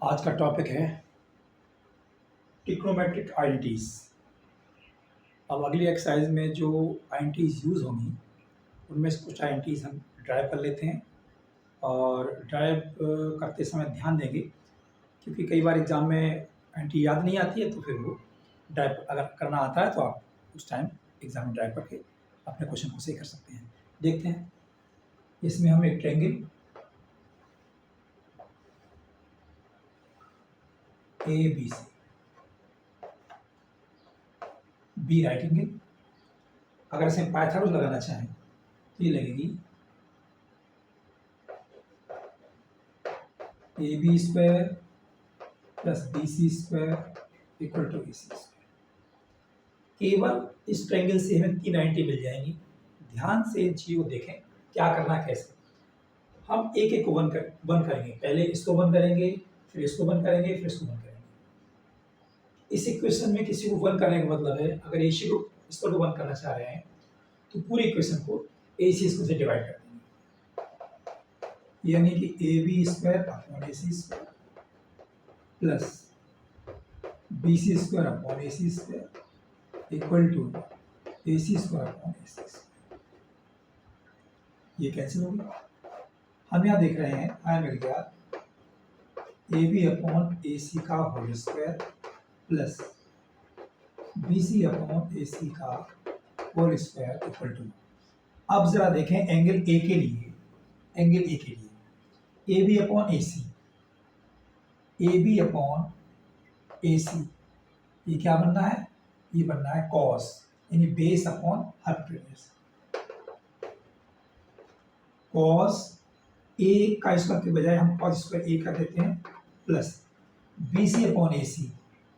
आज का टॉपिक है ट्रिग्नोमेट्रिक आइडेंटिटीज। अब अगली एक्सरसाइज में जो आइडेंटिटीज यूज़ होंगी उनमें से कुछ आइडेंटिटीज हम ड्राइव कर लेते हैं और ड्राइव करते समय ध्यान देंगे, क्योंकि कई बार एग्ज़ाम में आइडेंटिटी याद नहीं आती है, तो फिर वो ड्राइव अगर करना आता है तो आप उस टाइम एग्ज़ाम में ड्राइव करके अपने क्वेश्चन को सही कर सकते हैं। देखते हैं, इसमें हम एक triangle A B C, B right angle, अगर इसे पाइथागोरस लगाना चाहें तो ये लगेगी A B square plus B C square equal to A C square. केवल इस ट्रायंगल से हमें 3 आइडेंटिटी मिल जाएंगी। ध्यान से इन चीज़ों को देखें, क्या करना है कैसे। हम एक एक को बंद करेंगे, पहले इसको बंद करेंगे, फिर इसको बंद करेंगे, फिर इसको बंद करेंगे। इस इक्वेशन में किसी को बंद करने का मतलब है, अगर ए सी को इसको बंद करना चाह रहे हैं तो पूरी इक्वेशन को ए सी स्क्वायर से डिवाइड कर देंगे, यानी कि A B square upon A C square plus B C square upon A C square equal to A C square upon A C square. ये कैंसिल हो गया। हम यहाँ देख रहे हैं आया मिल गया ए बी अपॉन ए सी का whole square plus B C upon A C का होल स्क्वायर इक्वल टू। अब जरा देखें एंगल ए के लिए, A B upon A C, A B upon A C, ये क्या बनना है? ये बनना है कॉस, यानी base upon hypotenuse. Cos A का स्क्वायर के बजाय हम कॉस स्क्वायर ए कर देते हैं plus B C upon A सी,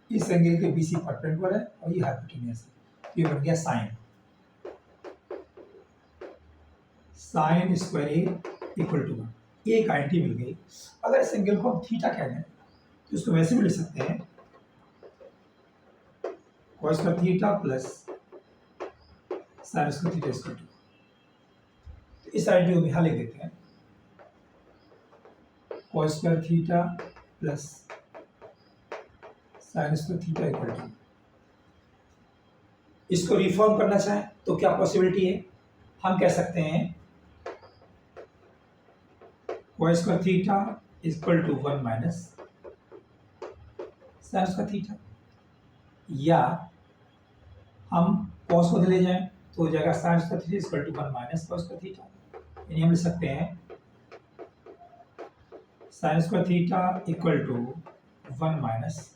इस एंगल के बी सी परपेंडिकुलर है और ये हाइपोटेन्यूज है, ये बन गया sine square A equal to 1। एक आइडेंटिटी मिल गई। अगर इस एंगल को हम थीटा कह दें तो इसको वैसे भी लिख सकते हैं cos square theta plus sine square theta equal to. तो इस आइडेंटिटी को यहाँ लिख देते हैं cos square theta plus sine square theta equal to. इसको रिफॉर्म करना चाहें तो क्या पॉसिबिलिटी है? हम कह सकते हैं cos square theta equal to 1 minus sine square theta, या हम कॉस को ले जाएं तो हो जाएगा sine square theta equal to 1 minus cos square theta, यानी हम लिख सकते हैं sine square theta equal to 1 minus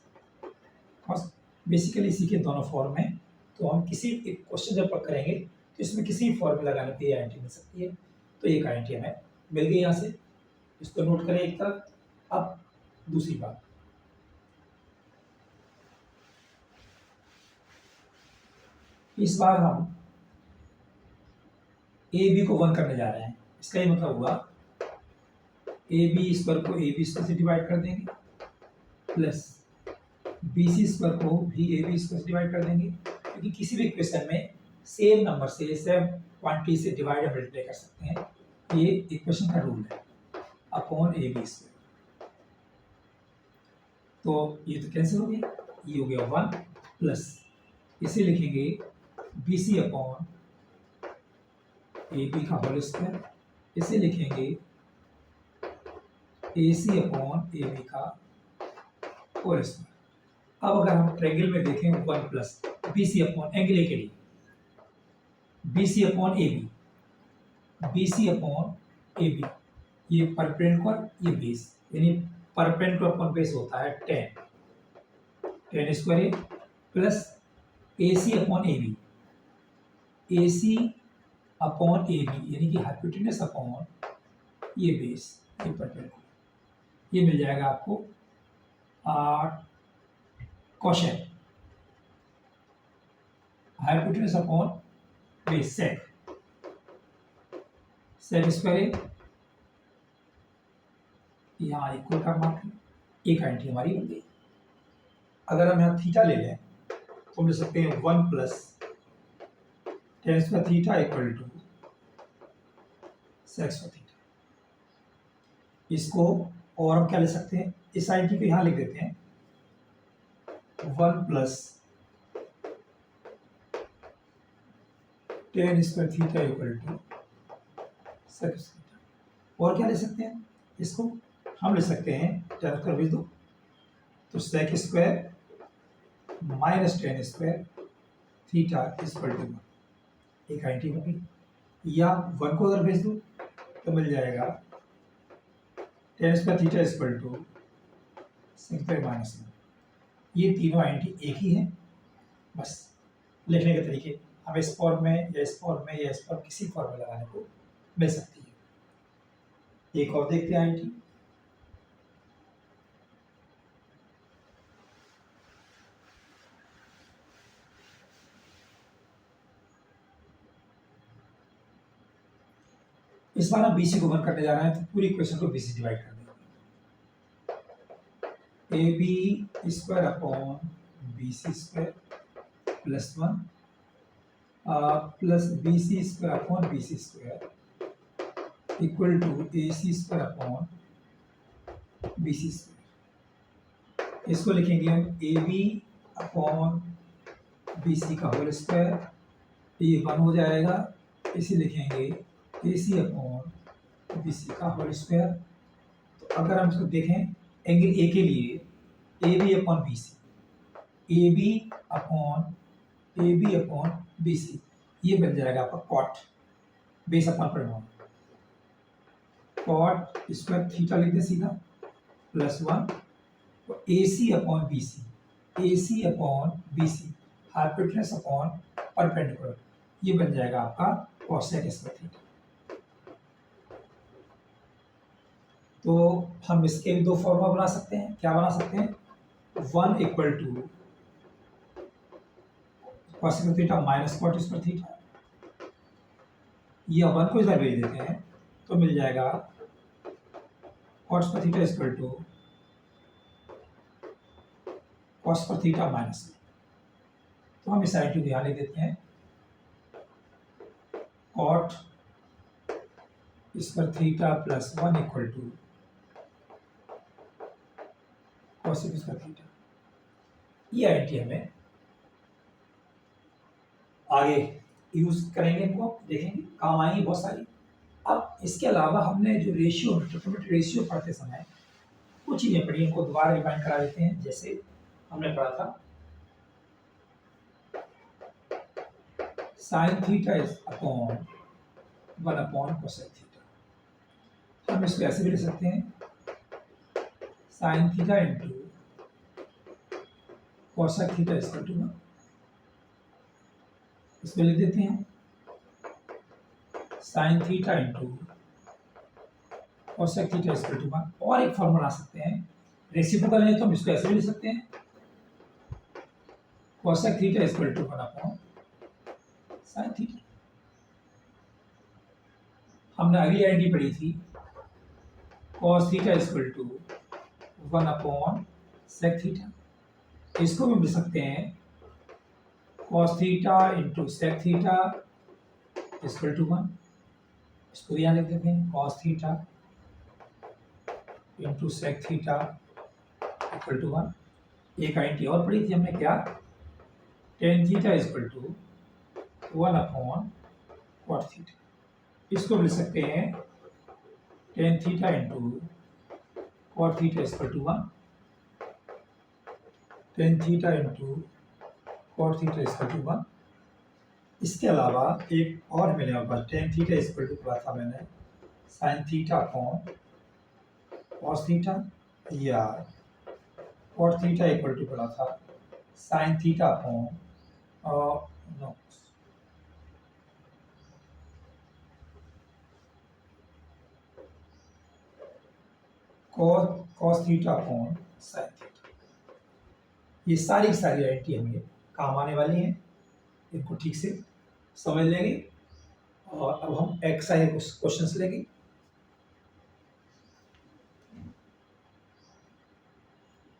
cos. Basically इसी के दोनों फॉर्म हैं, तो हम किसी एक क्वेश्चन जब पक करेंगे तो इसमें किसी फॉर्म में लगाने पे आइडेंटिटी मिल सकती है। तो एक आइडेंटिटी हमें मिल गई यहाँ से, इसको नोट करें एक तरफ। अब दूसरी बात, इस बार हम ए बी को 1 करने जा रहे हैं। इसका ये मतलब हुआ ए बी स्क्वायर को ए बी स्क्वायर से डिवाइड कर देंगे प्लस बी सी स्क्वायर को भी ए बी स्क्वायर से डिवाइड कर देंगे, क्योंकि किसी भी इक्वेशन में सेम नंबर से सेम क्वांटिटी से डिवाइड या मल्टीप्लाई कर सकते हैं, ये इक्वेशन का रूल है अपॉन ए बी स्क्वायर। तो ये तो कैंसिल हो गया, ये हो गया 1 प्लस इसे लिखेंगे B C upon A B का होल स्क्वायर, इसे लिखेंगे A C upon A B का होल स्क्वायर। अब अगर हम ट्रायंगल में देखें 1 plus B C upon angle A के लिए B C upon A B, B C upon A B, ये परपेंडिकुलर ये बेस, यानी परपेंडिकुलर अपॉन बेस होता है 10 square A plus A C upon A B, A C upon A B यानी कि hypotenuse upon ये बेस, ये perpendicular, ये मिल जाएगा आपको 8 cosec hypotenuse upon base sec square यहाँ इक्वल का मार्क है। एक आइडेंटिटी हमारी बन गई। अगर हम यहाँ थीटा ले लें तो हम ले सकते हैं 1 plus tan square theta equal to sec square theta. इसको और हम क्या ले सकते हैं, इस साइन टी को यहाँ लिख देते हैं 1 plus tan square theta equal to sec theta. और क्या ले सकते हैं, इसको हम ले सकते हैं tan स्क्वायर भेज दो तो sec square minus tan square theta equal to 1, एक आइडेंटिटी हो गई। या 1 को अगर भेज दो तो मिल जाएगा tan square theta equal to sec square minus 1। ये तीनों आइडेंटिटी एक ही है, बस लिखने के तरीके हमें इस फॉर्म में या इस फॉर्म में या इस फॉर्म किसी फॉर्म में लगाने को मिल सकती है। एक और देखते हैं आइडेंटिटी। इस बार हम बीसी को 1 करने जा रहे हैं तो पूरी इक्वेशन को बीसी डिवाइड कर देंगे। A B square upon B C square plus 1 plus B C square upon B C square equal to A C square upon B C square. इसको लिखेंगे हम A B upon B C का whole square, ये 1 हो जाएगा। इसे लिखेंगे A C upon B C का होल स्क्वायर। तो अगर हम इसको देखें एंगल ए के लिए A B upon B C, A B upon B C, ये बन जाएगा आपका कॉट बेस अपॉन परिमाण, कॉट स्क्वायर थीटा लिख दे सीधा प्लस 1 तो A C upon B C, A C upon B C hypotenuse upon perpendicular, ये बन जाएगा आपका कोसेक स्क्वायर थीटा। तो हम इसके भी दो फॉर्मूला बना सकते हैं। क्या बना सकते हैं, 1 equal to cosec theta minus cot square theta, ये 1 को इधर भेज देते हैं तो मिल जाएगा cot square theta equal to cos square theta minus. तो हम इस साइड को यहाँ ले देते हैं cot square theta plus 1 equal to cosec square theta. ये आइडेंटिटी हमें आगे यूज करेंगे, इनको देखेंगे काम आएंगी बहुत सारी। अब इसके अलावा हमने जो रेशियो ट्रिग्नोमेट्री रेशियो पढ़ते समय कुछ चीज़ें पढ़ी, इनको दोबारा रिवाइंड करा देते हैं। जैसे हमने पढ़ा था sine theta is upon 1 upon cosec theta. हम इसको ऐसे भी लिख सकते हैं sine theta into cosec theta equal to 1। इसको लिख देते हैं sine theta into cosec theta equal to 1। और एक फॉर्मूला बना सकते हैं, रेसिप्रोकल है तो हम इसको ऐसे भी लिख सकते हैं cosec theta equal to 1 upon sine theta. हमने अगली आइडेंटिटी पढ़ी थी cos theta equal to 1 upon sec theta. इसको भी लिख सकते हैं cos theta into sec theta equal to 1। इसको यहाँ लिख देते हैं cos theta into sec theta equal to 1। एक आइडेंटिटी और पढ़ी थी हमने, क्या, tan theta equal to 1 upon cot theta. इसको भी लिख सकते हैं tan theta into cot theta equal to 1, tan theta into cot theta equal to 1। इसके अलावा एक और मिले हमारे पास टेन थीटा इक्वल टू पढ़ा था मैंने sine theta upon cos theta, या कॉट थीटा इक्वल टू पढ़ा था sine theta upon no cos theta upon sine theta. ये सारी आइडेंटिटी हमें काम आने वाली हैं, इनको ठीक से समझ लेंगे। और अब हम एक्सरसाइज क्वेश्चंस लेंगे।